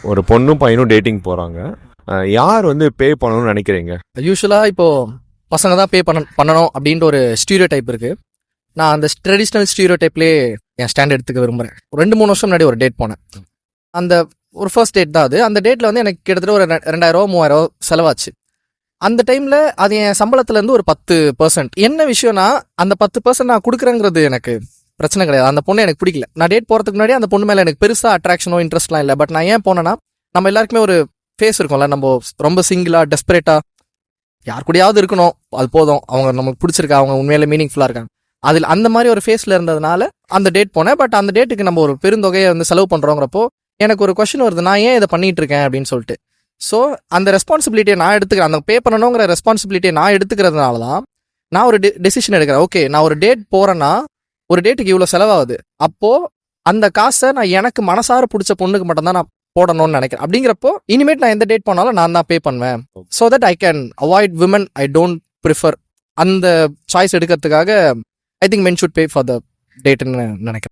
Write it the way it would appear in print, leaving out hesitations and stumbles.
ஒரு பொண்ணும் பையனும் டேட்டிங் போகிறாங்க, யார் வந்து பே பண்ணணும்னு நினைக்கிறீங்க? யூஸ்வலாக இப்போது பசங்க தான் பே பண்ணணும் அப்படின்ற ஒரு ஸ்டீரியோ டைப் இருக்குது. நான் அந்த ட்ரெடிஷ்னல் ஸ்டீரியோ டைப்லேயே என் ஸ்டாண்ட் எடுத்துக்க விரும்புகிறேன். 2-3 வருஷம் முன்னாடி ஒரு டேட் போனேன். அந்த ஒரு ஃபர்ஸ்ட் டேட் தான் அது. அந்த டேட்டில் வந்து எனக்கு கிட்டத்தட்ட ஒரு 2000-3000 செலவாச்சு. அந்த டைமில் அது என் சம்பளத்துலேருந்து ஒரு 10%. என்ன விஷயம்னா, அந்த 10% நான் கொடுக்குறேங்கிறது எனக்கு பிரச்சனை கிடையாது. அந்த பொண்ணு எனக்கு பிடிக்கல. நான் டேட் போகிறதுக்கு முன்னாடி அந்த பொண்ணு மேலே எனக்கு பெருசாக அட்ராக்ஷனோ இன்ட்ரெஸ்ட்லாம் இல்லை. பட் நான் ஏன் போனேன்னா, நம்ம எல்லாருக்குமே ஒரு ஃபேஸ் இருக்கும்ல, நம்ம ரொம்ப சிங்கிளாக டெஸ்பரேட்டாக யார் கூடயாவது இருக்கணும், அது போதும், அவங்க நமக்கு பிடிச்சிருக்கா, அவங்க உண்மையிலே மீனிங்ஃபுல்லாக இருக்காங்க, அதில் அந்த மாதிரி ஒரு ஃபேஸில் இருந்ததுனால அந்த டேட் போனேன். பட் அந்த டேட்டுக்கு நம்ம ஒரு பெருந்தொகையை வந்து செலவு பண்ணுறோங்கிறப்போ எனக்கு ஒரு கொஸ்டின் வருது, நான் ஏன் இதை பண்ணிட்டு இருக்கேன் அப்படின்னு சொல்லிட்டு. ஸோ அந்த ரெஸ்பான்சிபிலிட்டியை நான் எடுத்துக்கிறேன், அந்த பே பண்ணணுங்கிற ரெஸ்பான்சிபிலிட்டியை நான் எடுத்துக்கிறதுனால தான் நான் ஒரு டெசிஷன் எடுக்கிறேன். ஓகே, நான் ஒரு டேட் போகிறேன்னா ஒரு டேட்டுக்கு இவ்வளோ செலவாகுது, அப்போது அந்த காசை நான் எனக்கு மனசார பிடிச்ச பொண்ணுக்கு மட்டும்தான் நான் போடணும்னு நினைக்கிறேன். அப்படிங்கிறப்போ இனிமேட் நான் எந்த டேட் போனாலும் நான் தான் பே பண்ணுவேன். So that I can avoid women I don't prefer. அந்த சாய்ஸ் எடுக்கிறதுக்காக I think men should pay for the டேட்னு நினைக்கிறேன்.